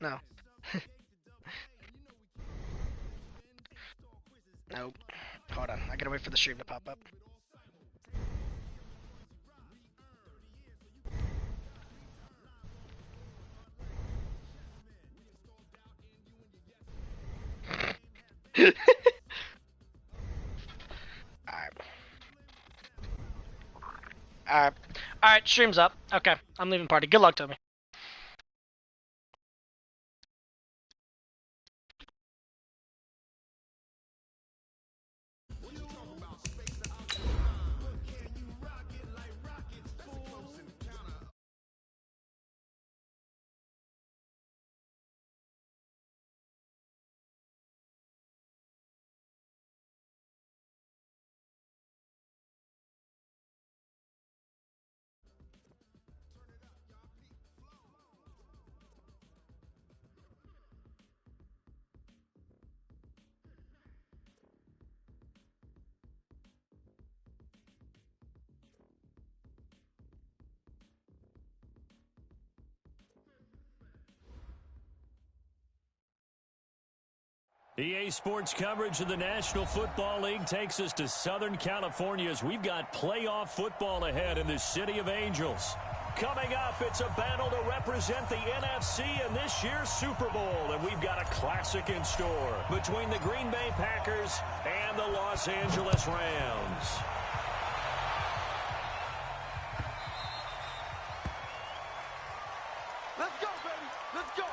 No. Nope. Hold on. I gotta wait for the stream to pop up. Alright. Alright, stream's up. Okay, I'm leaving party. Good luck to me. EA Sports coverage of the National Football League takes us to Southern California as we've got playoff football ahead in the City of Angels. Coming up, it's a battle to represent the NFC in this year's Super Bowl, and we've got a classic in store between the Green Bay Packers and the Los Angeles Rams. Let's go, baby. Let's go.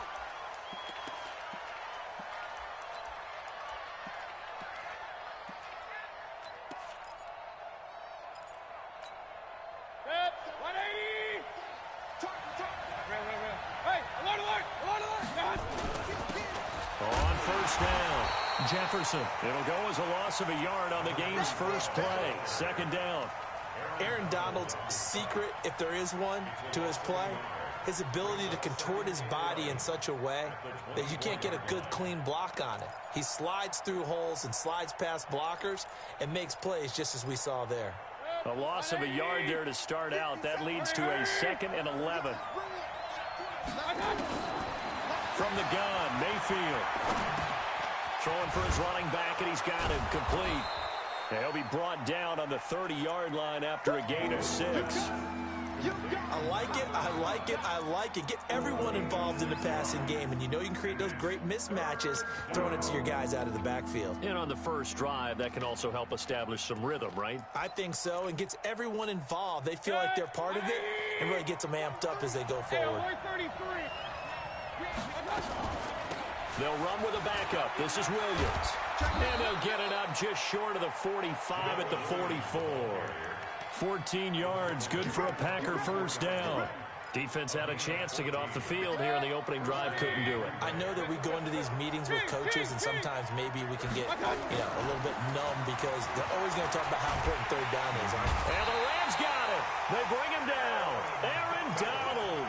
On first down, Jefferson. It'll go as a loss of a yard on the game's first play. Second down. Aaron Donald's secret, if there is one, to his play, his ability to contort his body in such a way that you can't get a good, clean block on it. He slides through holes and slides past blockers and makes plays just as we saw there. A loss of a yard there to start out. That leads to a 2nd and 11. From the gun, Mayfield. Throwing for his running back, and he's got him complete. He'll be brought down on the 30-yard line after a gain of 6. I like it, I like it, I like it. Get everyone involved in the passing game, and you know you can create those great mismatches throwing it to your guys out of the backfield. And on the first drive, that can also help establish some rhythm, right? I think so, and gets everyone involved. They feel like they're part of it and really gets them amped up as they go forward. They'll run with a backup. This is Williams. And they'll get it up just short of the 45 at the 44. 14 yards, good for a Packer first down. Defense had a chance to get off the field here in the opening drive, couldn't do it. I know that we go into these meetings with coaches, and sometimes maybe we can get, a little bit numb because they're always going to talk about how important third down is, aren't they? And the Rams got it. They bring him down. Aaron Donald.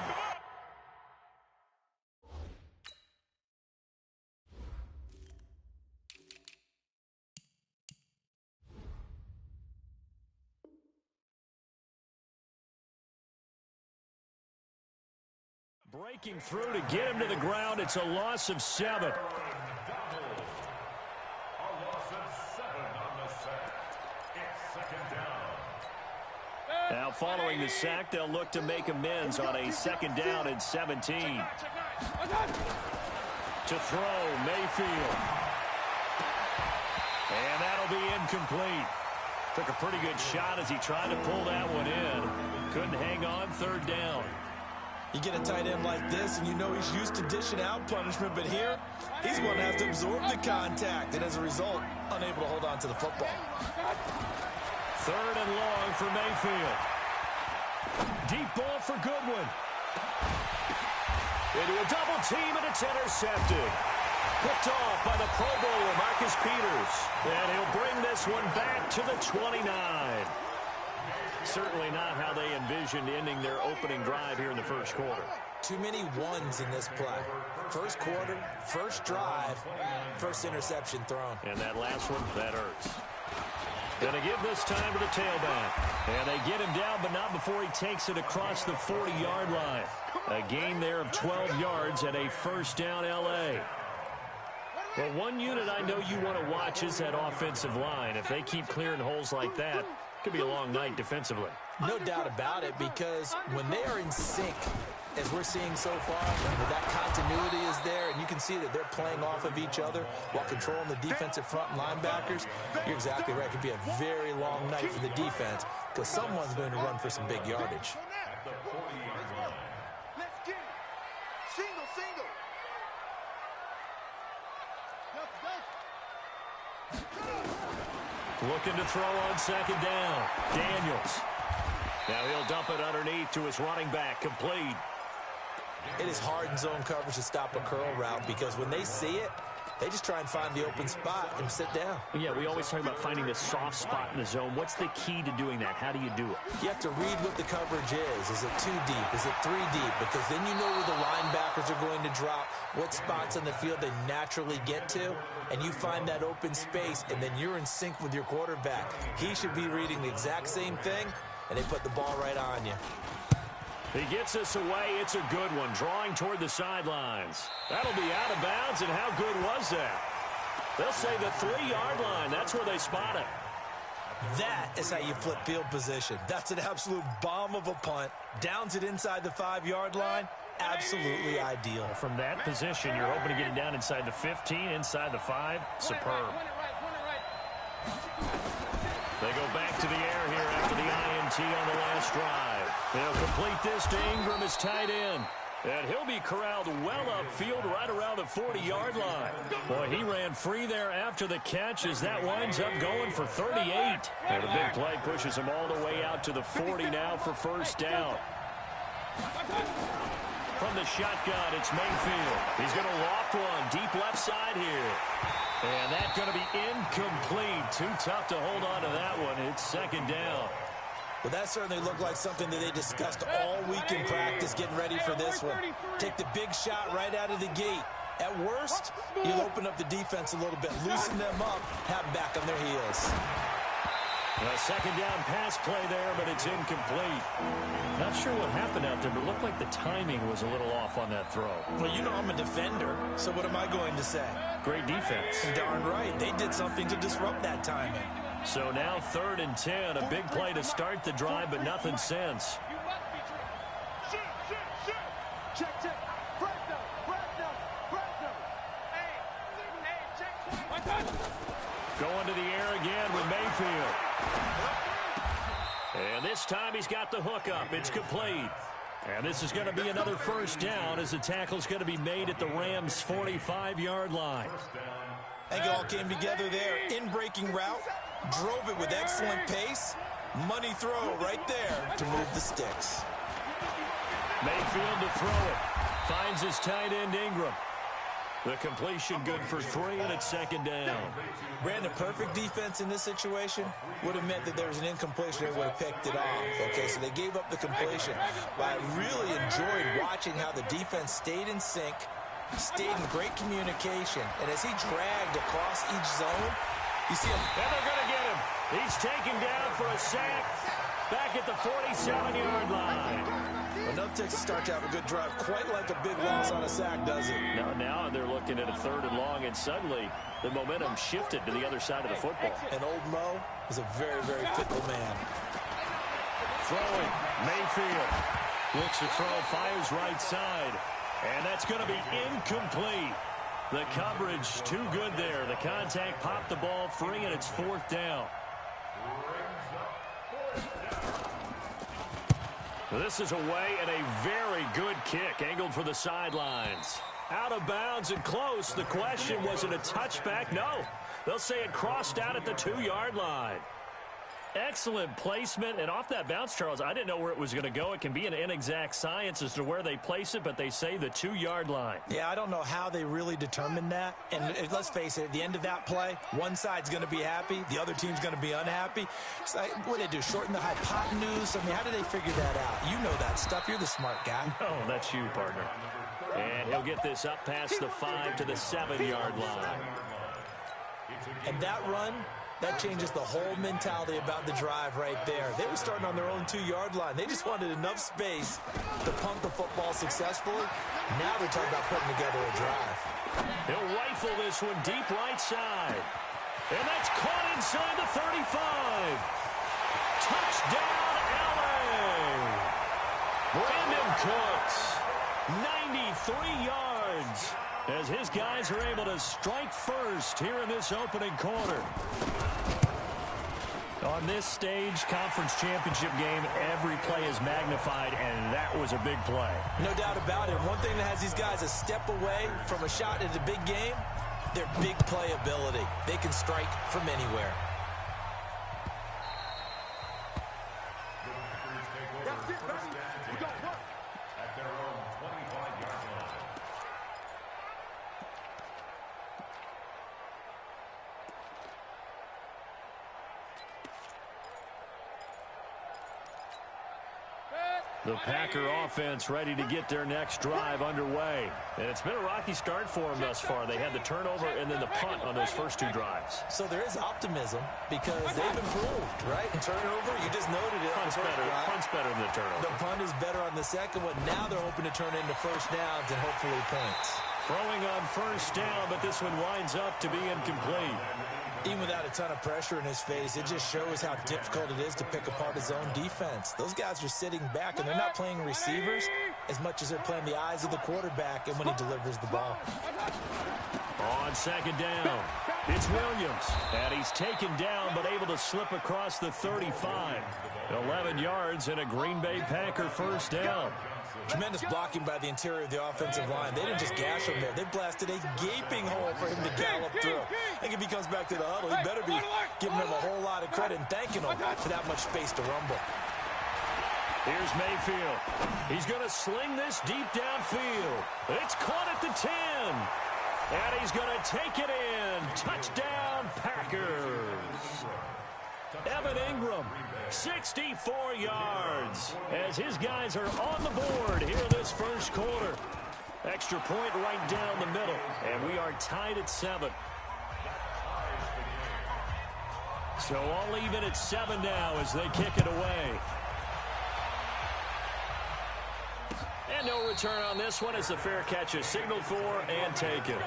Breaking through to get him to the ground. It's a loss of 7. Now following the sack, they'll look to make amends on a 2nd down and 17. To throw, Mayfield. And that'll be incomplete. Took a pretty good shot as he tried to pull that one in. Couldn't hang on, 3rd down. You get a tight end like this, and you know he's used to dishing out punishment, but here, he's going to have to absorb the contact, and as a result, unable to hold on to the football. 3rd and long for Mayfield. Deep ball for Goodwin. Into a double team, and it's intercepted. Picked off by the Pro Bowler, Marcus Peters. And he'll bring this one back to the 29. Certainly not how they envisioned ending their opening drive here in the first quarter. Too many ones in this play. First quarter, first drive, first interception thrown. And that last one, that hurts. Going to give this time to the tailback. And they get him down, but not before he takes it across the 40-yard line. A gain there of 12 yards and a first down L.A. Well, one unit I know you want to watch is that offensive line. If they keep clearing holes like that, it could be a long night defensively. No doubt about it, because when they are in sync, as we're seeing so far, that continuity is there, and you can see that they're playing off of each other while controlling the defensive front linebackers. You're exactly right. It could be a very long night for the defense because someone's going to run for some big yardage. Let's get it. Single. Looking to throw on second down. Daniels. Now he'll dump it underneath to his running back. Complete. It is hard in zone coverage to stop a curl route because when they see it, they just try and find the open spot and sit down. Yeah, we always talk about finding the soft spot in the zone. What's the key to doing that? How do you do it? You have to read what the coverage is. Is it 2 deep? Is it 3 deep? Because then you know where the linebackers are going to drop, what spots on the field they naturally get to, and you find that open space, and then you're in sync with your quarterback. He should be reading the exact same thing, and they put the ball right on you. He gets us away. It's a good one, drawing toward the sidelines. That'll be out of bounds, and how good was that? They'll say the 3-yard line. That's where they spot it. That is how you flip field position. That's an absolute bomb of a punt. Downs it inside the 5-yard line. Absolutely ideal. From that position, you're hoping to get it down inside the 15, inside the 5. Superb. They go back to the air here after the INT on the last drive. They'll complete this to Ingram as tight end. And he'll be corralled well upfield right around the 40-yard line. Boy, he ran free there after the catch as that winds up going for 38. And the big play pushes him all the way out to the 40 now for first down. From the shotgun, it's Mayfield. He's going to loft one deep left side here. And that's going to be incomplete. Too tough to hold on to that one. It's second down. Well, that certainly looked like something that they discussed all week in practice, getting ready for this one. Take the big shot right out of the gate. At worst, you'll open up the defense a little bit, loosen them up, have them back on their heels. A second down pass play there, but it's incomplete. Not sure what happened out there, but it looked like the timing was a little off on that throw. Well, you know I'm a defender, so what am I going to say? Great defense. Darn right. They did something to disrupt that timing. So now 3rd and 10, a big play to start the drive, but nothing since. Check. Going to the air again with Mayfield. And this time he's got the hook up. It's complete. And this is going to be another first down as the tackle's going to be made at the Rams' 45-yard line. I think it all came together there. In-breaking route, drove it with excellent pace. Money throw right there to move the sticks. Mayfield to throw it. Finds his tight end Ingram. The completion good for 3, and it's second down. Brandon, perfect defense in this situation would have meant that there was an incompletion and would have picked it off. Okay, so they gave up the completion. But I really enjoyed watching how the defense stayed in sync, stayed in great communication, and as he dragged across each zone, you see him. And they're going to get him. He's taken down for a sack back at the 47-yard line. Enough Texas start to have a good drive, quite like a big loss on a sack, does it? Now they're looking at a 3rd and long, and suddenly the momentum shifted to the other side of the football. And old Mo is a very, very fickle man. Throwing, Mayfield. Looks to throw, fires right side. And that's going to be incomplete. The coverage too good there. The contact popped the ball free, and it's 4th down. This is away and a very good kick angled for the sidelines. Out of bounds and close. The question, was it a touchback? No. They'll say it crossed out at the 2-yard line. Excellent placement, and off that bounce, Charles, I didn't know where it was going to go. It can be an inexact science as to where they place it, but they say the 2-yard line. Yeah, I don't know how they really determined that. And let's face it, at the end of that play, one side's going to be happy, the other team's going to be unhappy. It's like, what do they do, shorten the hypotenuse? I mean, how do they figure that out? You know that stuff. You're the smart guy. Oh, that's you, partner. And he'll get this up past the 5 to the 7-yard line. And that run That changes the whole mentality about the drive right there. They were starting on their own 2-yard line. They just wanted enough space to punt the football successfully. Now they're talking about putting together a drive. He'll rifle this one deep right side. And that's caught inside the 35. Touchdown, LA! Brandon Cooks, 93 yards, as his guys are able to strike first here in this opening quarter. On this stage, conference championship game, every play is magnified, and that was a big play. No doubt about it. One thing that has these guys a step away from a shot at a big game, their big play ability. They can strike from anywhere. That's it, baby. We got work. At their own 25-yard line. The Packer offense ready to get their next drive underway. And it's been a rocky start for them thus far. They had the turnover and then the punt on those first two drives. So there is optimism because they've improved, right? Turnover, you just noted it. Punt's better than the turnover. The punt is better on the second one. Now they're hoping to turn into first downs and hopefully points. Throwing on first down, but this one winds up to be incomplete. Even without a ton of pressure in his face, it just shows how difficult it is to pick apart his own defense. Those guys are sitting back, and they're not playing receivers as much as they're playing the eyes of the quarterback and when he delivers the ball. On second down, it's Williams, and he's taken down but able to slip across the 35. 11 yards and a Green Bay Packer first down. Tremendous blocking by the interior of the offensive line. They didn't just gash him there. They blasted a gaping hole for him to gallop through. I think if he comes back to the huddle, he better be giving him a whole lot of credit and thanking him for that much space to rumble. Here's Mayfield. He's going to sling this deep downfield. It's caught at the 10. And he's going to take it in. Touchdown, Packers. Evan Ingram, 64 yards, as his guys are on the board here this first quarter. Extra point right down the middle, and we are tied at 7. So all even at 7 now as they kick it away. And no return on this one as the fair catch is signaled for and taken.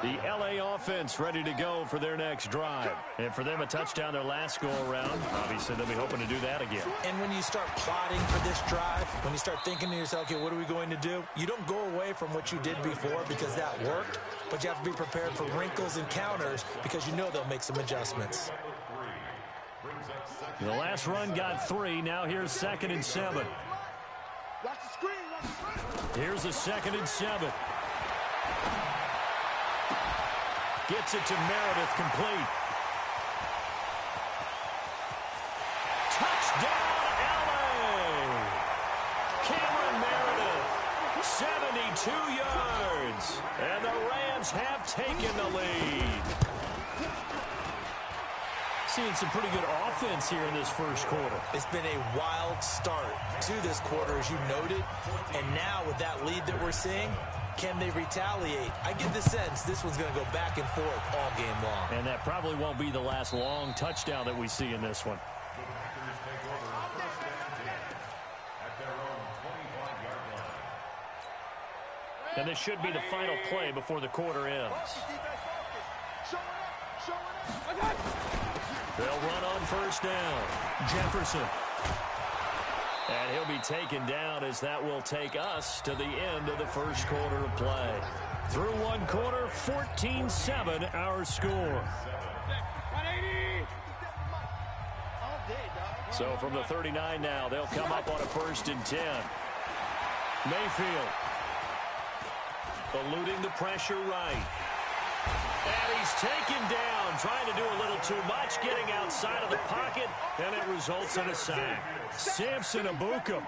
The LA offense ready to go for their next drive. And for them, a touchdown their last go-around. Obviously, they'll be hoping to do that again. And when you start plotting for this drive, when you start thinking to yourself, okay, what are we going to do? You don't go away from what you did before because that worked, but you have to be prepared for wrinkles and counters because you know they'll make some adjustments. The last run got 3. Now here's 2nd and 7. Watch the screen. Watch the screen. Here's a 2nd and 7. Gets it to Meredith, complete. Touchdown, LA! Cameron Meredith, 72 yards. And the Rams have taken the lead. Seeing some pretty good offense here in this first quarter. It's been a wild start to this quarter, as you noted. And now with that lead that we're seeing, can they retaliate? I get the sense this one's going to go back and forth all game long. And that probably won't be the last long touchdown that we see in this one. And this should be the final play before the quarter ends. They'll run on first down. Jefferson. And he'll be taken down as that will take us to the end of the first quarter of play. Through one quarter, 14-7 our score. So from the 39 now, they'll come up on a 1st and 10. Mayfield eluding the pressure right. And he's taken down, trying to do a little too much, getting outside of the pocket, and it results in a sack. Samson Abukum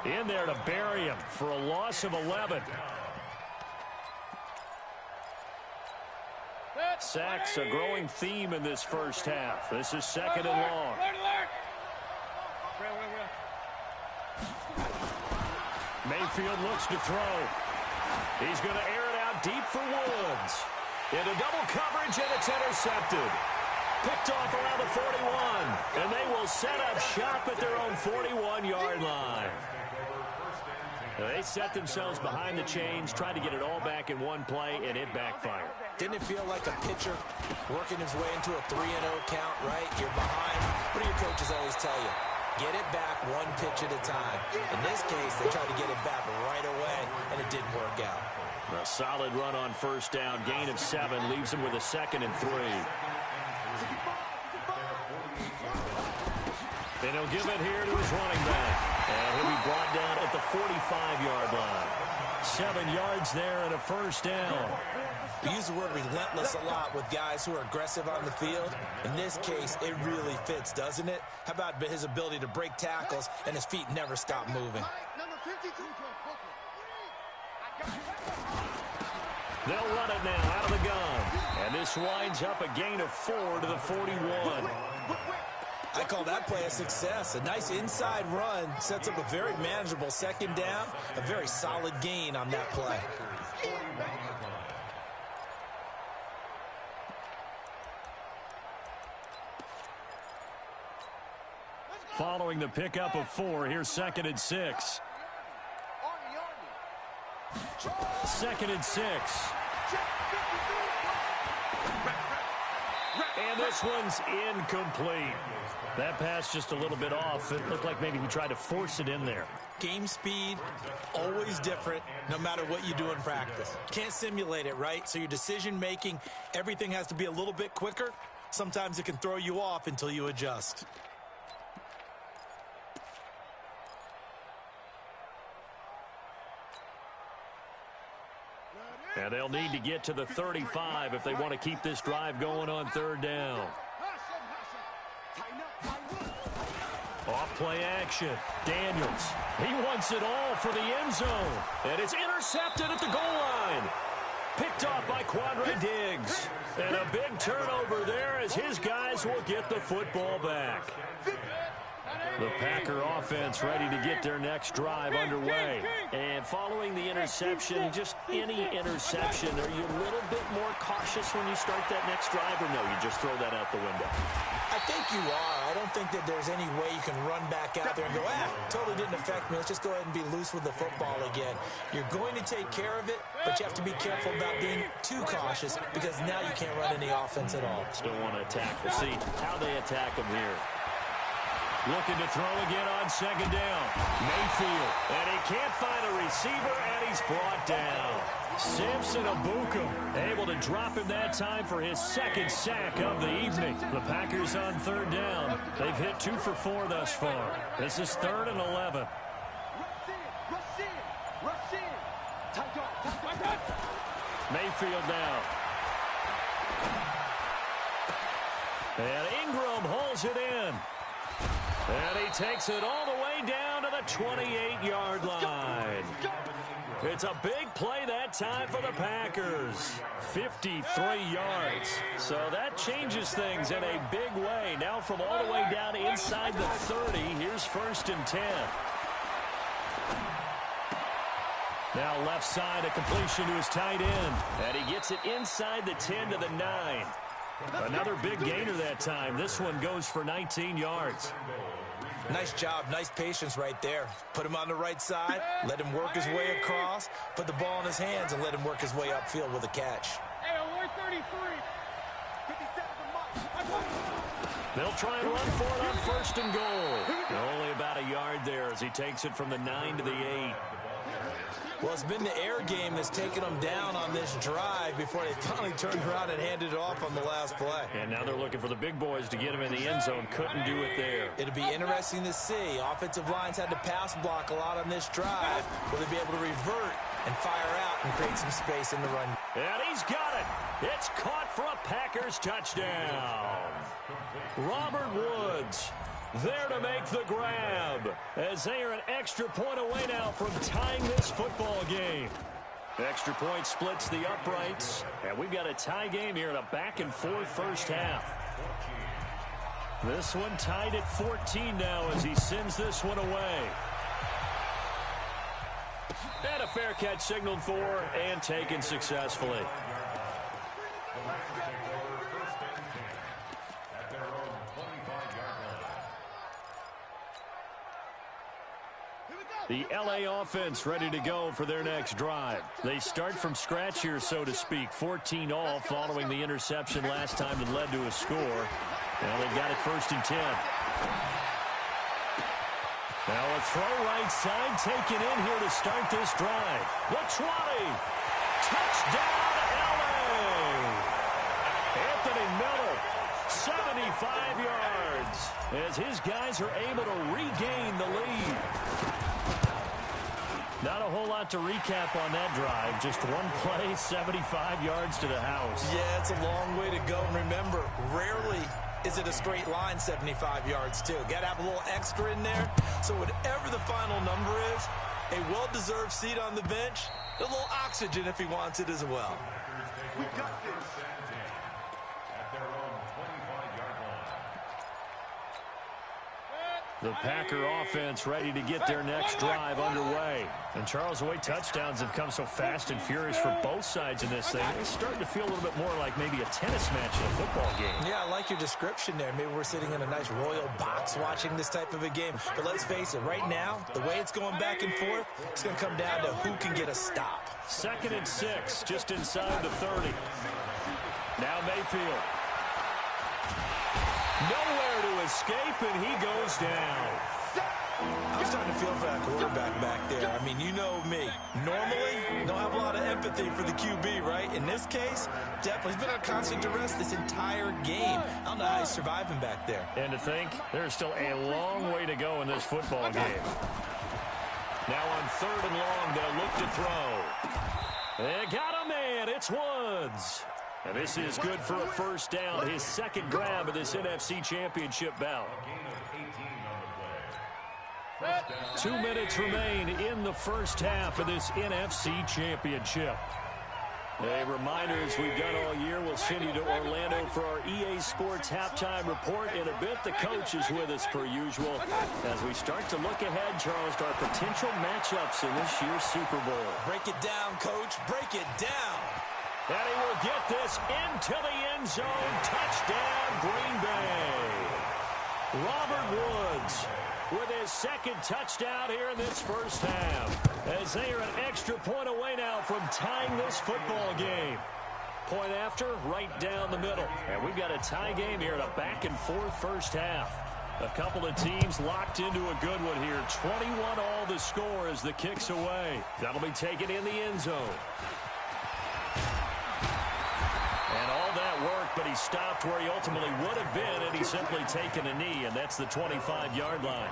in there to bury him for a loss of 11. Sacks a growing theme in this first half. This is 2nd and long. Mayfield looks to throw. He's going to air it out deep for Woods. Into double coverage, and it's intercepted. Picked off around the 41, and they will set up shop at their own 41-yard line. They set themselves behind the chains, tried to get it all back in one play, and it backfired. Didn't it feel like a pitcher working his way into a 3-0 count, right? You're behind. What do your coaches always tell you? Get it back one pitch at a time. In this case, they tried to get it back right away, and it didn't work out. A solid run on first down. Gain of 7 leaves him with a 2nd and 3. And he'll give it here to his running back. And he'll be brought down at the 45-yard line. 7 yards there and a first down. We use the word relentless a lot with guys who are aggressive on the field. In this case, it really fits, doesn't it? How about his ability to break tackles and his feet never stop moving? They'll run it now out of the gun. And this winds up a gain of 4 to the 41. I call that play a success. A nice inside run sets up a very manageable 2nd down. A very solid gain on that play. Following the pickup of 4, here's 2nd and 6. 2nd and 6. And this one's incomplete. That pass just a little bit off. It looked like maybe he tried to force it in there. Game speed, always different, no matter what you do in practice. Can't simulate it, right? So your decision-making, everything has to be a little bit quicker. Sometimes it can throw you off until you adjust. And they'll need to get to the 35 if they want to keep this drive going on 3rd down. Off play action. Daniels. He wants it all for the end zone. And it's intercepted at the goal line. Picked off by Quandre Diggs. And a big turnover there as his guys will get the football back. The Packer offense ready to get their next drive underway. And following the interception, just any interception, are you a little bit more cautious when you start that next drive, or no, you just throw that out the window? I think you are. I don't think that there's any way you can run back out there and go, totally didn't affect me. Let's just go ahead and be loose with the football again. You're going to take care of it, but you have to be careful about being too cautious because now you can't run any offense at all. Still want to attack. We'll see how they attack them here. Looking to throw again on 2nd down. Mayfield. And he can't find a receiver, and he's brought down. Samson Abukum able to drop him that time for his 2nd sack of the evening. The Packers on 3rd down. They've hit 2 for 4 thus far. This is 3rd and 11. Mayfield now. And Ingram holds it in. And he takes it all the way down to the 28-yard line. It's a big play that time for the Packers. 53 yards. So that changes things in a big way. Now from all the way down inside the 30, here's 1st and 10. Now left side, a completion to his tight end. And he gets it inside the 10 to the 9. Another big gainer that time. This one goes for 19 yards. Nice job, nice patience right there. Put him on the right side, let him work his way across, put the ball in his hands, and let him work his way upfield with a catch. They'll try and run for it on 1st and goal. Only about a yard there as he takes it from the 9 to the 8. Well, it's been the air game that's taken them down on this drive before they finally turned around and handed it off on the last play. And now they're looking for the big boys to get him in the end zone. Couldn't do it there. It'll be interesting to see. Offensive lines had to pass block a lot on this drive. Will they be able to revert and fire out and create some space in the run? And he's got it. It's caught for a Packers touchdown. Robert Woods there to make the grab as they are an extra point away now from tying this football game. Extra point splits the uprights, and we've got a tie game here in a back-and-forth first half. This one tied at 14 now as he sends this one away. And a fair catch signaled for and taken successfully. The Lions take over 1st and 10 at their own 25-yard line. The LA offense ready to go for their next drive. They start from scratch here, so to speak. 14 all following the interception last time that led to a score. Now they've got it 1st and 10. Now a throw right side taken in here to start this drive. The 20. Touchdown, LA. Anthony Miller, 75 yards, as his guys are able to regain the lead. Not a whole lot to recap on that drive. Just one play, 75 yards to the house. Yeah, it's a long way to go. And remember, rarely is it a straight line 75 yards, too. Got to have a little extra in there. So whatever the final number is, a well-deserved seat on the bench, a little oxygen if he wants it as well. We got this. At their own 25-yard line. The Packer offense ready to get their next drive underway. And Charles, the way touchdowns have come so fast and furious for both sides in this thing, it's starting to feel a little bit more like maybe a tennis match in a football game. Yeah, I like your description there. Maybe we're sitting in a nice royal box watching this type of a game. But let's face it, right now, the way it's going back and forth, it's going to come down to who can get a stop. 2nd and 6, just inside the 30. Now Mayfield. Nowhere to escape, and he goes down. I'm starting to feel for that quarterback back there. I mean, you know me. Normally, don't have a lot of empathy for the QB, right? In this case, definitely. He's been on constant duress this entire game. I don't know how he's surviving back there. And to think, there's still a long way to go in this football game. Now on 3rd and long, they'll look to throw. They got a man. It's Woods. And this is good for a 1st down, his 2nd grab of this NFC Championship bout. Gain of 18 on the play. 2 minutes remain in the 1st half of this NFC Championship. A reminder, as we've done all year, we'll send you to Orlando for our EA Sports halftime report. In a bit, the coach is with us per usual as we start to look ahead, Charles, to our potential matchups in this year's Super Bowl. Break it down, Coach. Break it down. And he will get this into the end zone. Touchdown, Green Bay. Robert Woods with his 2nd touchdown here in this 1st half, as they are an extra point away now from tying this football game. Point after, right down the middle. And we've got a tie game here in a back-and-forth 1st half. A couple of teams locked into a good one here. 21 all the score as the kick's away. That'll be taken in the end zone. And all that work, but he stopped where he ultimately would have been, and he's simply taken a knee, and that's the 25-yard line.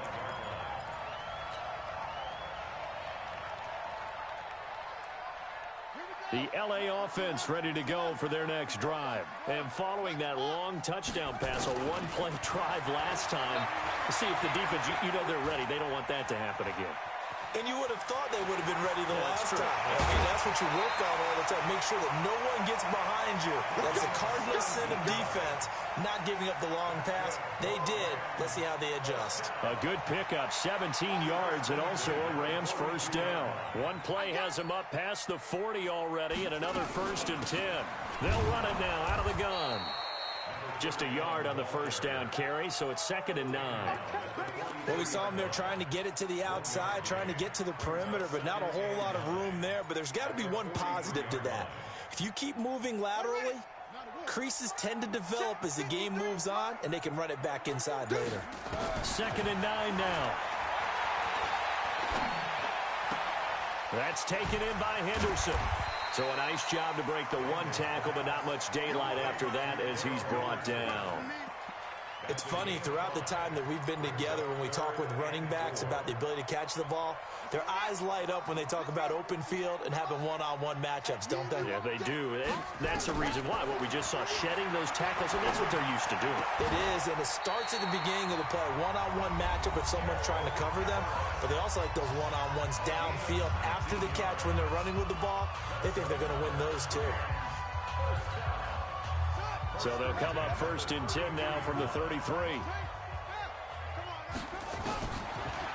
The LA offense ready to go for their next drive. And following that long touchdown pass, a one-play drive last time, to see if the defense, you know they're ready. They don't want that to happen again. And you would have thought they would have been ready the last time. I mean, that's what you work on all the time. Make sure that no one gets behind you. That's the cardinal sin of defense, not giving up the long pass. They did. Let's see how they adjust. A good pickup, 17 yards, and also a Rams 1st down. One play has them up past the 40 already, and another 1st and 10. They'll run it now out of the gun. Just a yard on the 1st down carry, so it's 2nd and 9. Well, we saw them there trying to get it to the outside, trying to get to the perimeter, but not a whole lot of room there. But there's got to be one positive to that. If you keep moving laterally, creases tend to develop as the game moves on, and they can run it back inside later. 2nd and 9 now. That's taken in by Henderson. So a nice job to break the one tackle, but not much daylight after that as he's brought down. It's funny, throughout the time that we've been together, when we talk with running backs about the ability to catch the ball, their eyes light up when they talk about open field and having one-on-one matchups, don't they? Yeah, they do. And that's the reason why. What we just saw, shedding those tackles, and that's what they're used to doing. It is, and it starts at the beginning of the play. One-on-one matchup if someone's trying to cover them, but they also like those one-on-ones downfield after the catch when they're running with the ball. They think they're going to win those, too. So they'll come up 1st and 10 now from the 33.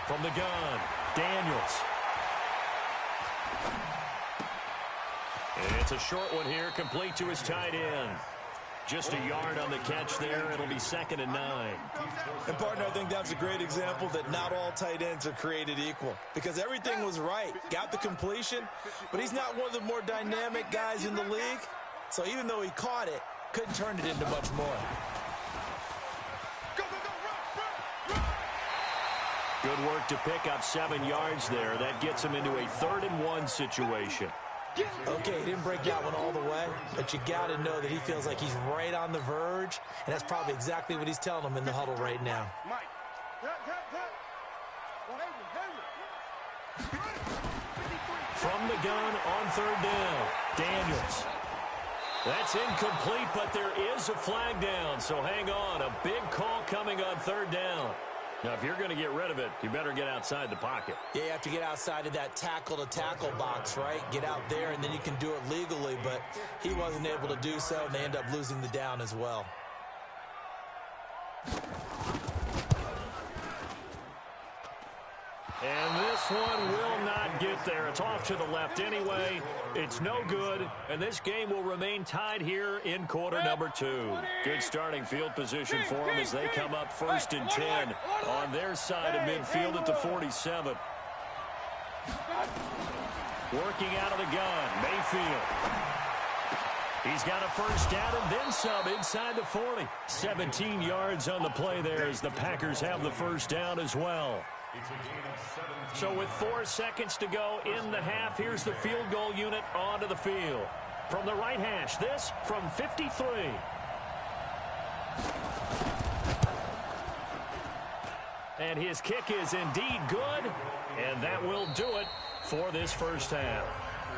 From the gun, Daniels. It's a short one here, complete to his tight end. Just a yard on the catch there. It'll be 2nd and 9. And, partner, I think that's a great example that not all tight ends are created equal. Because everything was right. Got the completion, but he's not one of the more dynamic guys in the league. So even though he caught it, couldn't turn it into much more. Good work to pick up 7 yards there. That gets him into a 3rd and 1 situation. Okay, he didn't break that one all the way, but you got to know that he feels like he's right on the verge, and that's probably exactly what he's telling them in the huddle right now. From the gun on 3rd down, Daniels. That's incomplete, but there is a flag down, so hang on. A big call coming on 3rd down. Now, if you're going to get rid of it, you better get outside the pocket. Yeah, you have to get outside of that tackle-to-tackle box, right? Get out there, and then you can do it legally, but he wasn't able to do so, and they end up losing the down as well. And this one will not get there. It's off to the left anyway. It's no good, and this game will remain tied here in quarter number 2. Good starting field position for them as they come up 1st and 10 on their side of midfield at the 47. Working out of the gun, Mayfield. He's got a 1st down and then some inside the 40. 17 yards on the play there as the Packers have the 1st down as well. So with 4 seconds to go in the half, here's the field goal unit onto the field. From the right hash, this from 53. And his kick is indeed good, and that will do it for this 1st half.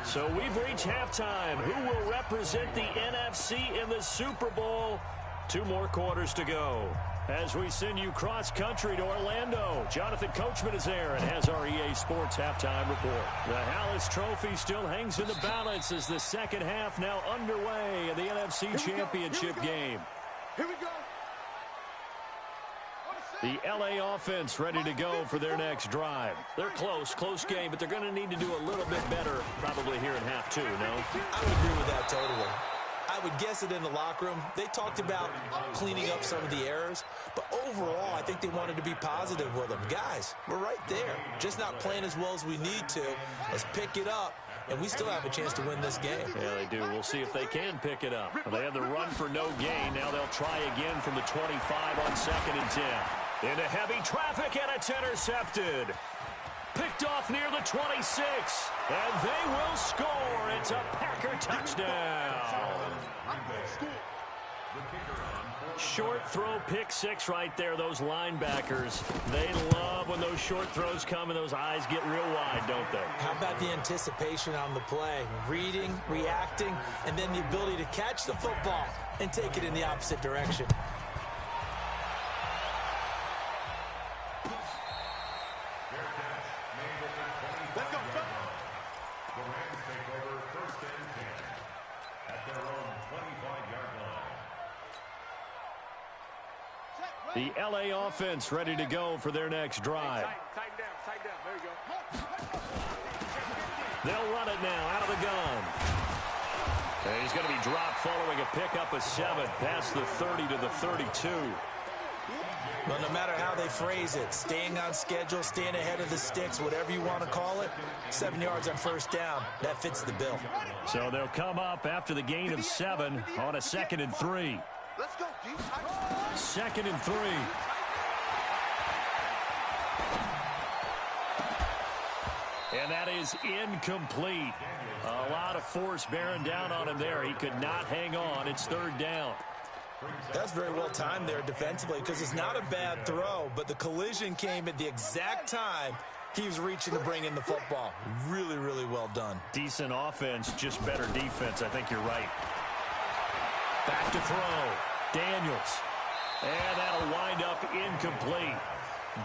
So we've reached halftime. Who will represent the NFC in the Super Bowl? 2 more quarters to go. As we send you cross-country to Orlando, Jonathan Coachman is there and has our EA Sports halftime report. The Hallis Trophy still hangs in the balance as the 2nd half now underway in the NFC Championship game. Here we go. The LA offense ready to go for their next drive. They're close game, but they're going to need to do a little bit better probably here in half 2, no? I would agree with that totally. I would guess it in the locker room. They talked about cleaning up some of the errors, but overall, I think they wanted to be positive with them. Guys, we're right there. Just not playing as well as we need to. Let's pick it up, and we still have a chance to win this game. Yeah, they do. We'll see if they can pick it up. Well, they have the run for no gain. Now they'll try again from the 25 on 2nd and 10. Into heavy traffic, and it's intercepted. Picked off near the 26, and they will score. It's a Packer touchdown. Short throw, pick 6 right there. Those linebackers, they love when those short throws come and those eyes get real wide, don't they? How about the anticipation on the play? Reading, reacting, and then the ability to catch the football and take it in the opposite direction. The LA offense ready to go for their next drive. Tighten down. There you go. They'll run it now out of the gun. And he's going to be dropped following a pickup of 7 past the 30 to the 32. Well, no matter how they phrase it, staying on schedule, staying ahead of the sticks, whatever you want to call it, 7 yards on 1st down, that fits the bill. So they'll come up after the gain of 7 on a 2nd and 3. Let's go, D. 2nd and 3. And that is incomplete. A lot of force bearing down on him there. He could not hang on. It's 3rd down. That's very well timed there defensively because it's not a bad throw, but the collision came at the exact time he was reaching to bring in the football. Really, really well done. Decent offense, just better defense. I think you're right. Back to throw. Daniels. And that'll wind up incomplete.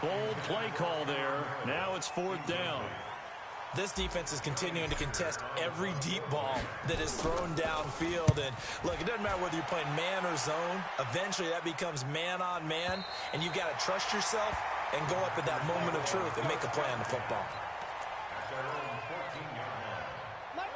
Bold play call there. Now it's 4th down. This defense is continuing to contest every deep ball that is thrown downfield. And look, it doesn't matter whether you're playing man or zone. Eventually that becomes man on man. And you've got to trust yourself and go up at that moment of truth and make a play on the football.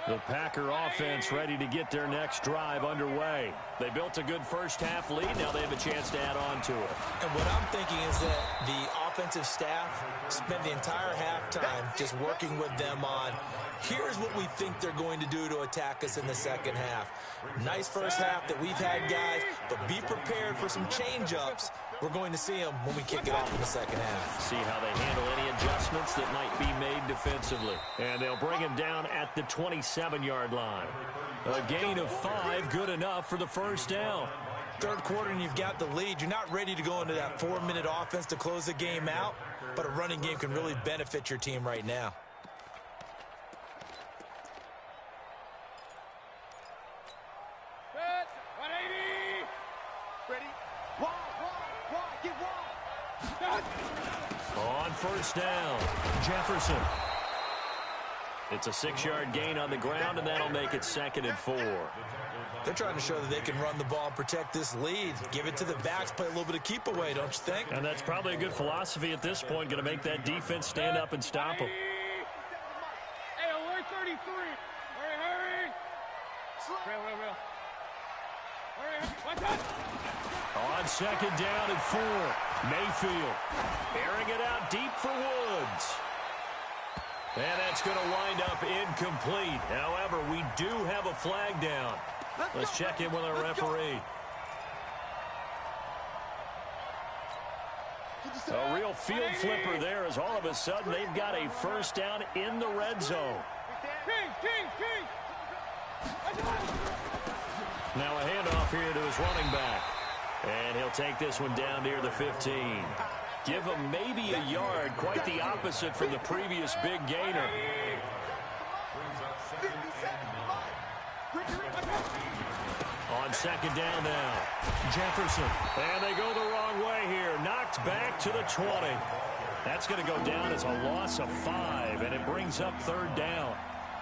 The Packer offense ready to get their next drive underway. They built a good first half lead. Now they have a chance to add on to it. And what I'm thinking is that the offensive staff spent the entire halftime just working with them on, here's what we think they're going to do to attack us in the second half. Nice first half that we've had, guys, but be prepared for some change-ups. We're going to see them when we kick it off in the second half. See how they handle any adjustments that might be made defensively. And they'll bring him down at the 27-yard line. A gain of 5, good enough for the first down. Third quarter and you've got the lead. You're not ready to go into that 4-minute offense to close the game out, but a running game can really benefit your team right now. Set. 180. Ready? Wide, get wide. On first down, Jefferson. It's a 6-yard gain on the ground, and that'll make it 2nd and 4. They're trying to show that they can run the ball and protect this lead. Give it to the backs, play a little bit of keep away, don't you think? And that's probably a good philosophy at this point, going to make that defense stand up and stop them. Hey, alert 33. Hurry. Real. Hurry. Watch out. On 2nd down and 4, Mayfield airing it out deep for Woods. And that's going to wind up incomplete. However, we do have a flag down. Let's check in with our referee. A real field flipper there, as all of a sudden they've got a first down in the red zone. King. Now a handoff here to his running back. And he'll take this one down near the 15. Give him maybe a yard, quite the opposite from the previous big gainer. On 2nd down now, Jefferson. And they go the wrong way here. Knocked back to the 20. That's going to go down as a loss of 5, and it brings up 3rd down.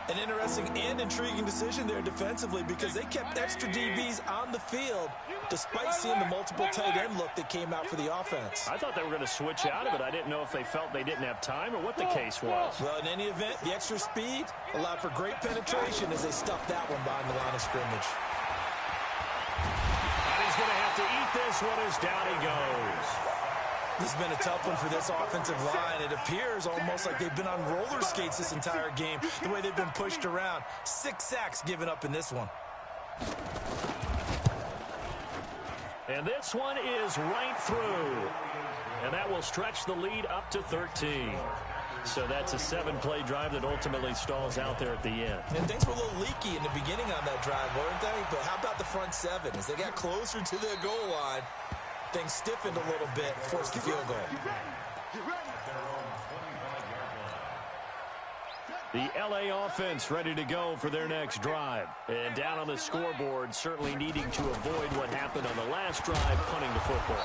An interesting and intriguing decision there defensively because they kept extra DBs on the field despite seeing the multiple tight end look that came out for the offense. I thought they were going to switch out of it. I didn't know if they felt they didn't have time or what the case was. Well, in any event, the extra speed allowed for great penetration as they stuffed that one behind the line of scrimmage. And he's going to have to eat this one as down he goes. This has been a tough one for this offensive line. It appears almost like they've been on roller skates this entire game, the way they've been pushed around. 6 sacks given up in this one. And this one is right through. And that will stretch the lead up to 13. So that's a 7-play drive that ultimately stalls out there at the end. And things were a little leaky in the beginning on that drive, weren't they? But how about the front 7? As they got closer to their goal line, things stiffened a little bit, forced the field goal. The LA offense ready to go for their next drive. And down on the scoreboard, certainly needing to avoid what happened on the last drive, punting the football.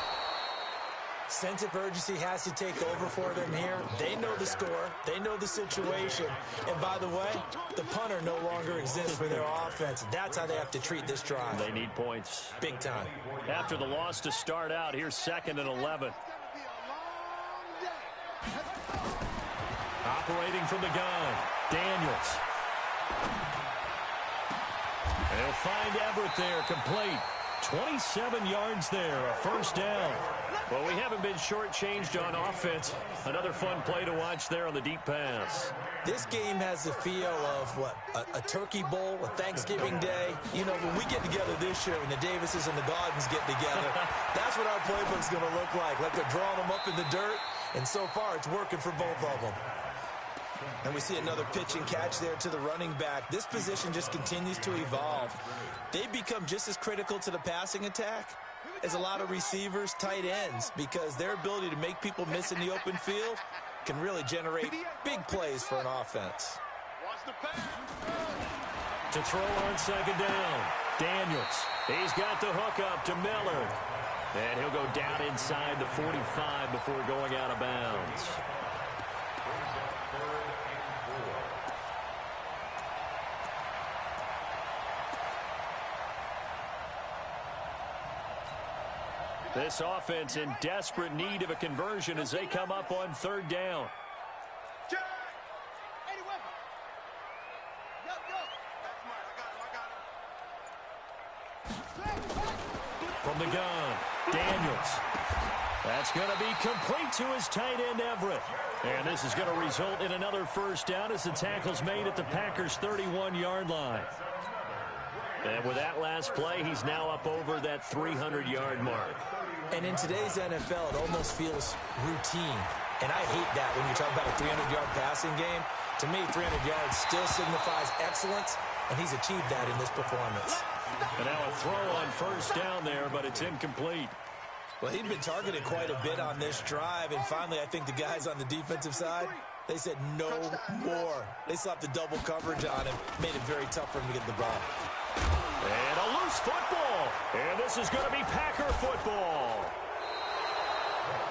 Sense of urgency has to take over for them here. They know the score. They know the situation. And by the way, the punter no longer exists for their offense. That's how they have to treat this drive. They need points. Big time. After the loss to start out, here's 2nd and 11. Operating from the gun, Daniels. And he'll find Everett there, complete. 27 yards there, a first down. Well, we haven't been shortchanged on offense. Another fun play to watch there on the deep pass. This game has the feel of, what, a turkey bowl, a Thanksgiving day. You know, when we get together this year, when the Davises and the Gardens get together, that's what our playbook's going to look like they're drawing them up in the dirt, and so far it's working for both of them. And we see another pitch and catch there to the running back. This position just continues to evolve. They become just as critical to the passing attack as a lot of receivers, tight ends, because their ability to make people miss in the open field can really generate big plays for an offense. To throw on 2nd down, Daniels. He's got the hook up to Miller. And he'll go down inside the 45 before going out of bounds. This offense in desperate need of a conversion as they come up on 3rd down. From the gun, Daniels. That's going to be complete to his tight end, Everett. And this is going to result in another first down as the tackle's made at the Packers' 31-yard line. And with that last play, he's now up over that 300-yard mark. And in today's NFL, it almost feels routine. And I hate that when you talk about a 300-yard passing game. To me, 300 yards still signifies excellence, and he's achieved that in this performance. And now a throw on first down there, but it's incomplete. Well, he'd been targeted quite a bit on this drive, and finally I think the guys on the defensive side, they said no more. They slapped the double coverage on him, made it very tough for him to get the ball. And a loose football. And this is going to be Packer football.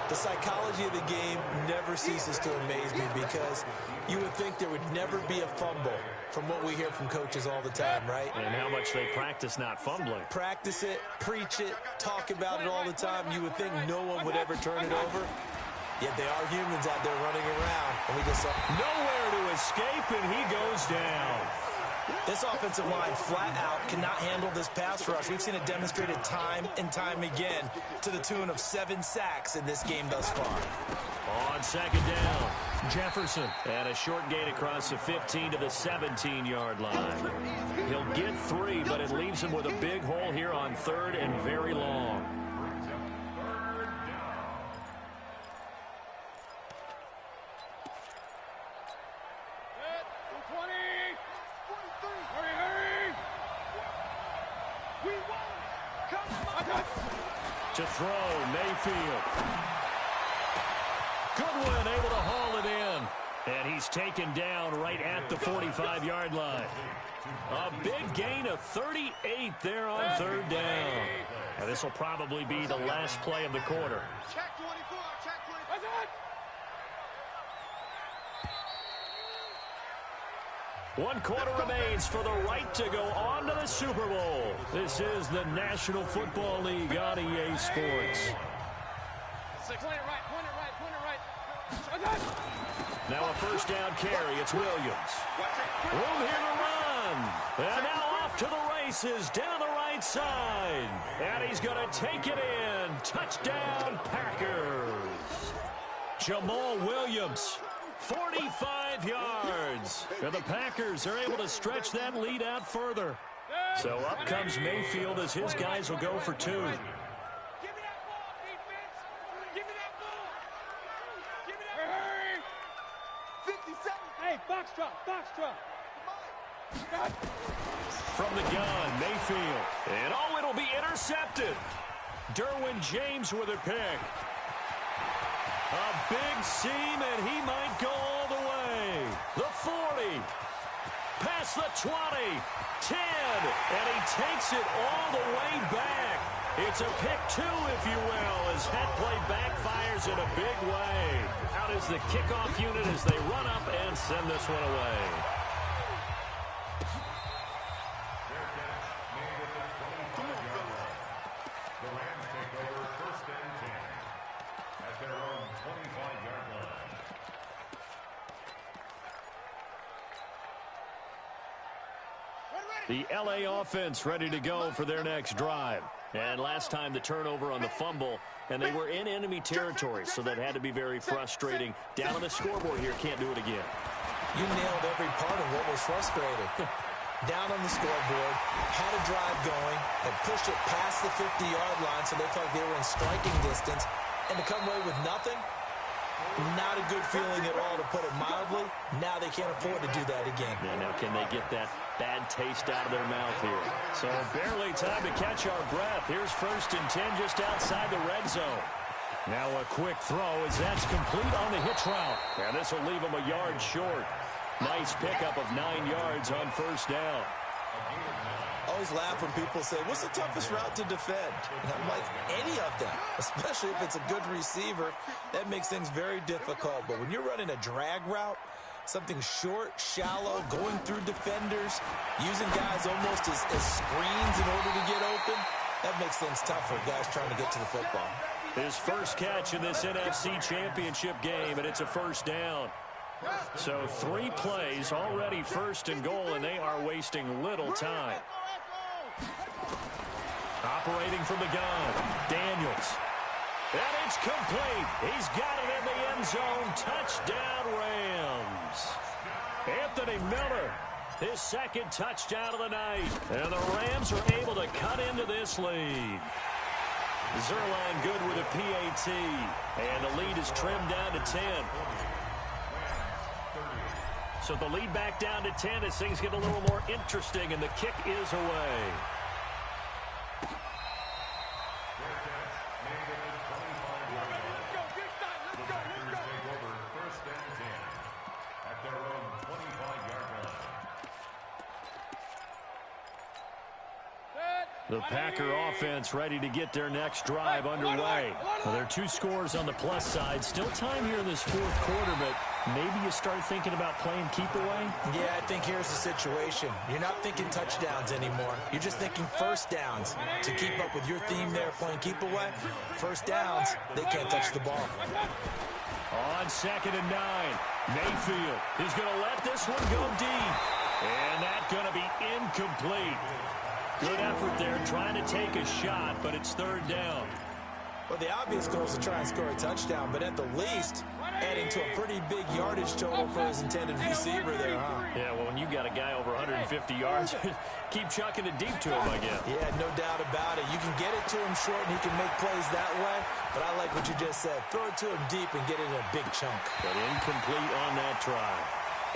The psychology of the game never ceases to amaze me because you would think there would never be a fumble from what we hear from coaches all the time, right? And how much they practice not fumbling. Practice it, preach it, talk about it all the time. You would think no one would ever turn it over. Yet they are humans out there running around. And we just saw nowhere to escape, and he goes down. This offensive line flat out cannot handle this pass rush. We've seen it demonstrated time and time again to the tune of 7 sacks in this game thus far. On second down, Jefferson. And a short gain across the 15 to the 17-yard line. He'll get 3, but it leaves him with a big hole here on third and very long. To throw, Mayfield. Goodwin able to haul it in. And he's taken down right at the 45-yard line. A big gain of 38 there on third down. And this will probably be the last play of the quarter. Check 24, check 24. 1 quarter remains for the right to go on to the Super Bowl. This is the National Football League on EA Sports. Now a first down carry. It's Williams. Room here to run. And now off to the races down the right side. And he's going to take it in. Touchdown, Packers. Jamal Williams. 45 yards. And the Packers are able to stretch that lead out further. So up comes Mayfield as his guys will go for 2. Give me that ball, defense! Give me that ball! Give me that ball! 57! Hey, box drop! From the gun, Mayfield. And oh, it'll be intercepted. Derwin James with a pick. A big seam, and he might go all the way. The 40. Past the 20. 10. And he takes it all the way back. It's a pick 2, if you will, as that play backfires in a big way. Out is the kickoff unit as they run up and send this one away. The Rams take over first and 10 at their own 25-yard line. The LA offense ready to go for their next drive. And last time the turnover on the fumble, and they were in enemy territory, so that had to be very frustrating. Down on the scoreboard here, can't do it again. You nailed every part of what was frustrating. Down on the scoreboard, had a drive going, and pushed it past the 50-yard line so they felt like they were in striking distance, and to come away with nothing, not a good feeling at all, to put it mildly. Now they can't afford to do that again. Yeah, now can they get that bad taste out of their mouth here? So barely time to catch our breath. Here's first and 10 just outside the red zone. Now a quick throw as that's complete on the hitch route. And this will leave them a yard short. Nice pickup of 9 yards on first down. I always laugh when people say, what's the toughest route to defend? And I'm like, any of them, especially if it's a good receiver. That makes things very difficult. But when you're running a drag route, something short, shallow, going through defenders, using guys almost as screens in order to get open, that makes things tough for guys trying to get to the football. His first catch in this NFC Championship game, and it's a first down. So 3 plays, already first and goal, and they are wasting little time. Operating from the gun, Daniels. And it's complete. He's got it in the end zone. Touchdown, Rams. Anthony Miller, his second touchdown of the night. And the Rams are able to cut into this lead. Zerline good with a PAT. And the lead is trimmed down to 10. So the lead back down to 10 as things get a little more interesting, and the kick is away. The Packer offense ready to get their next drive underway. Well, there are 2 scores on the plus side. Still time here in this fourth quarter, but maybe you start thinking about playing keep away? Yeah, I think here's the situation. You're not thinking touchdowns anymore. You're just thinking first downs. To keep up with your theme there, playing keep away, first downs, they can't touch the ball. On 2nd and 9, Mayfield is going to let this one go deep. And that's going to be incomplete. Good effort there, trying to take a shot, but it's 3rd down. Well, the obvious goal is to try and score a touchdown, but at the least, adding to a pretty big yardage total for his intended receiver there, huh? Yeah, well, when you got a guy over 150 yards, keep chucking it deep to him, I guess. Yeah, no doubt about it. You can get it to him short, and he can make plays that way, but I like what you just said. Throw it to him deep and get it in a big chunk. But incomplete on that try.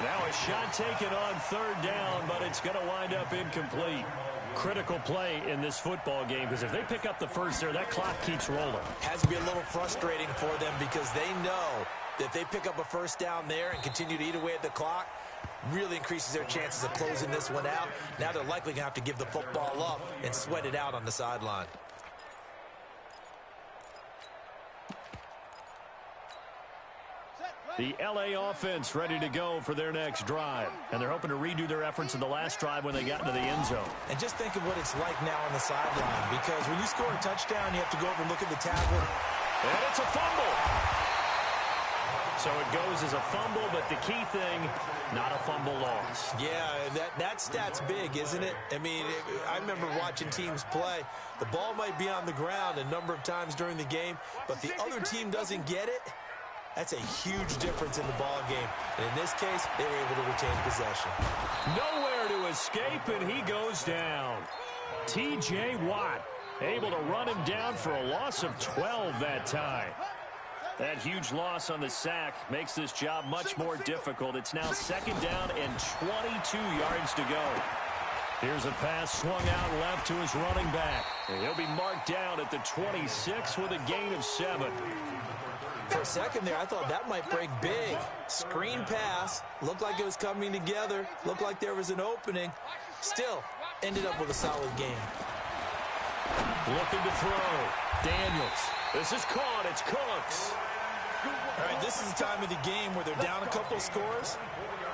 Now a shot taken on 3rd down, but it's going to wind up incomplete. Critical play in this football game, because if they pick up the first there, that clock keeps rolling. Has to be a little frustrating for them because they know that they pick up a first down there and continue to eat away at the clock, really increases their chances of closing this one out. Now they're likely going to have to give the football up and sweat it out on the sideline. The L.A. offense ready to go for their next drive. And they're hoping to redo their efforts in the last drive when they got into the end zone. And just think of what it's like now on the sideline, because when you score a touchdown, you have to go over and look at the tablet. And it's a fumble. So it goes as a fumble, but the key thing, not a fumble loss. Yeah, that stat's big, isn't it? I mean, I remember watching teams play. The ball might be on the ground a number of times during the game, but the other team doesn't get it. That's a huge difference in the ball game. And in this case, they were able to retain possession. Nowhere to escape, and he goes down. T.J. Watt able to run him down for a loss of 12 that time. That huge loss on the sack makes this job much more difficult. It's now 2nd down and 22 yards to go. Here's a pass swung out left to his running back. And he'll be marked down at the 26 with a gain of 7. For a second there, I thought that might break big. Screen pass. Looked like it was coming together. Looked like there was an opening. Still, ended up with a solid game. Looking to throw. Daniels. This is caught. It's Cooks. All right, this is the time of the game where they're down a couple of scores,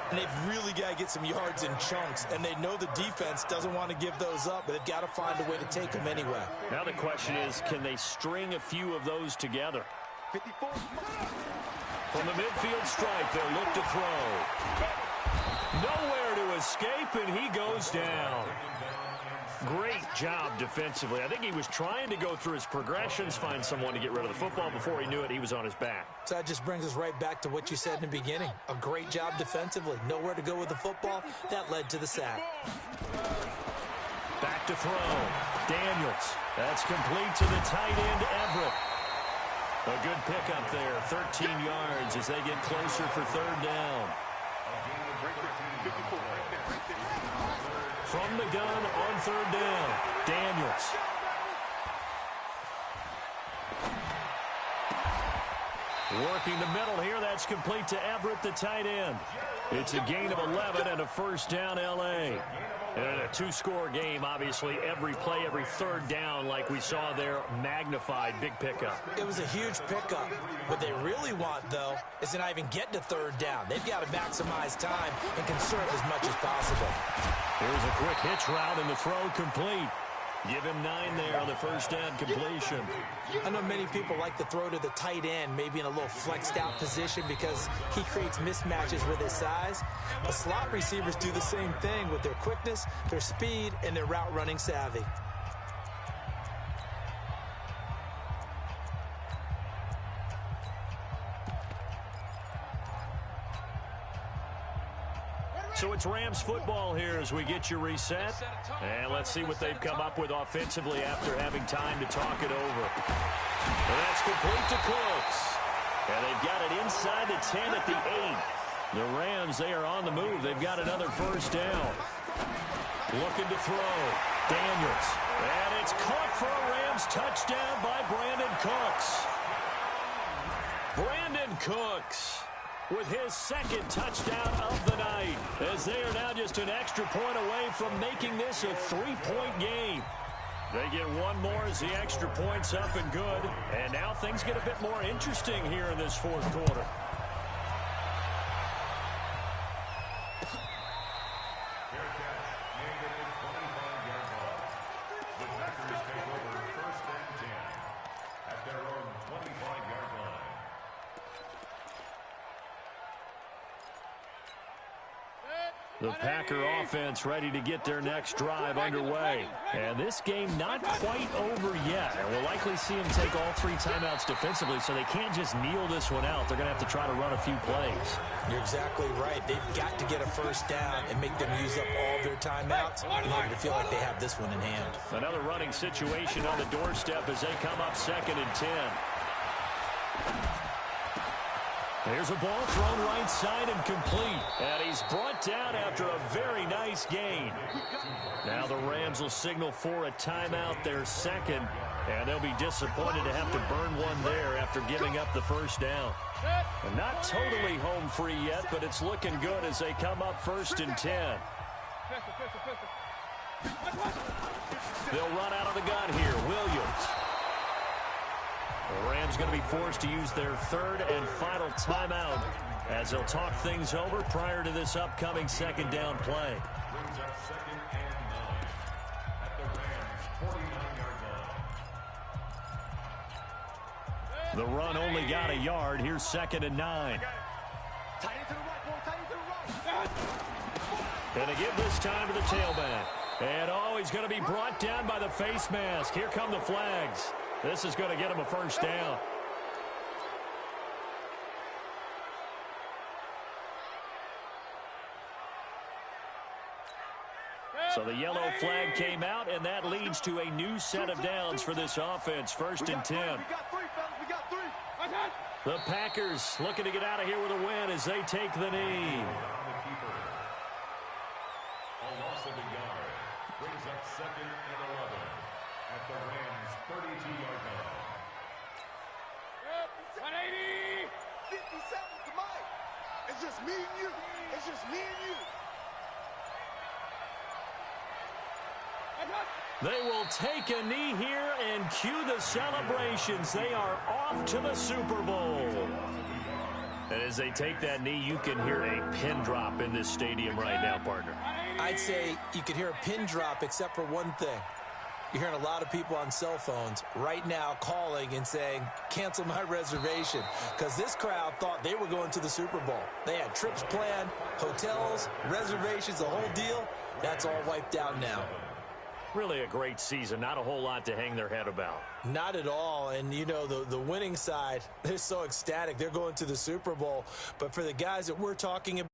and they've really got to get some yards in chunks, and they know the defense doesn't want to give those up, but they've got to find a way to take them anyway. Now the question is, can they string a few of those together? 54. From the midfield stripe, they'll look to throw. Nowhere to escape, and he goes down. Great job defensively. I think he was trying to go through his progressions, find someone to get rid of the football. Before he knew it, he was on his back. So that just brings us right back to what you said in the beginning. A great job defensively. Nowhere to go with the football. That led to the sack. Back to throw. Daniels. That's complete to the tight end, Everett. A good pickup there. 13 yards as they get closer for 3rd down. From the gun on 3rd down, Daniels. Working the middle here, that's complete to Everett, the tight end. It's a gain of 11 and a 1st down, L.A. And a 2-score game, obviously. Every play, every 3rd down, like we saw there, magnified, big pickup. It was a huge pickup. What they really want, though, is to not even get to 3rd down. They've got to maximize time and conserve as much as possible. Here's a quick hitch route, and the throw complete. Give him 9 there on the 1st down completion. I know many people like to throw to the tight end, maybe in a little flexed out position because he creates mismatches with his size. But slot receivers do the same thing with their quickness, their speed, and their route running savvy. So it's Rams football here as we get you reset. And let's see what they've come up with offensively after having time to talk it over. And that's complete to Cooks. And they've got it inside the 10 at the 8. The Rams, they are on the move. They've got another first down. Looking to throw. Daniels. And it's caught for a Rams touchdown by Brandon Cooks. Brandon Cooks with his second touchdown of the night, as they are now just an extra point away from making this a 3-point game. They get one more as the extra point's up and good, and now things get a bit more interesting here in this fourth quarter. The Packer offense ready to get their next drive underway. And this game not quite over yet. And we'll likely see them take all 3 timeouts defensively, so they can't just kneel this one out. They're going to have to try to run a few plays. You're exactly right. They've got to get a first down and make them use up all their timeouts in order to feel like they have this one in hand. Another running situation on the doorstep as they come up 2nd and 10. There's a ball thrown right side and complete. And he's brought down after a very nice gain. Now the Rams will signal for a timeout, their second. And they'll be disappointed to have to burn one there after giving up the first down. And not totally home free yet, but it's looking good as they come up 1st and 10. They'll run out of the gun here. Williams. The Rams going to be forced to use their 3rd and final timeout as they'll talk things over prior to this upcoming 2nd down play. Brings up 2nd and 9 at the Rams' 49-yard line. The run only got a yard. Here's 2nd and 9. And they give this time to the tailback. And he's going to be brought down by the face mask. Here come the flags. This is going to get him a first down. So the yellow flag came out, and that leads to a new set of downs for this offense. 1st and 10. The Packers looking to get out of here with a win as they take the knee. A loss of a yard brings up 2nd and 11 at the Rams' 32-yard line. 180! 50 seconds to Mike. It's just me and you. It's just me and you. They will take a knee here and cue the celebrations. They are off to the Super Bowl. And as they take that knee, you can hear a pin drop in this stadium right now, partner. I'd say you could hear a pin drop except for one thing. You're hearing a lot of people on cell phones right now calling and saying, cancel my reservation, because this crowd thought they were going to the Super Bowl. They had trips planned, hotels, reservations, the whole deal. That's all wiped out now. Really a great season. Not a whole lot to hang their head about. Not at all. And, you know, the winning side, they're so ecstatic. They're going to the Super Bowl. But for the guys that we're talking about,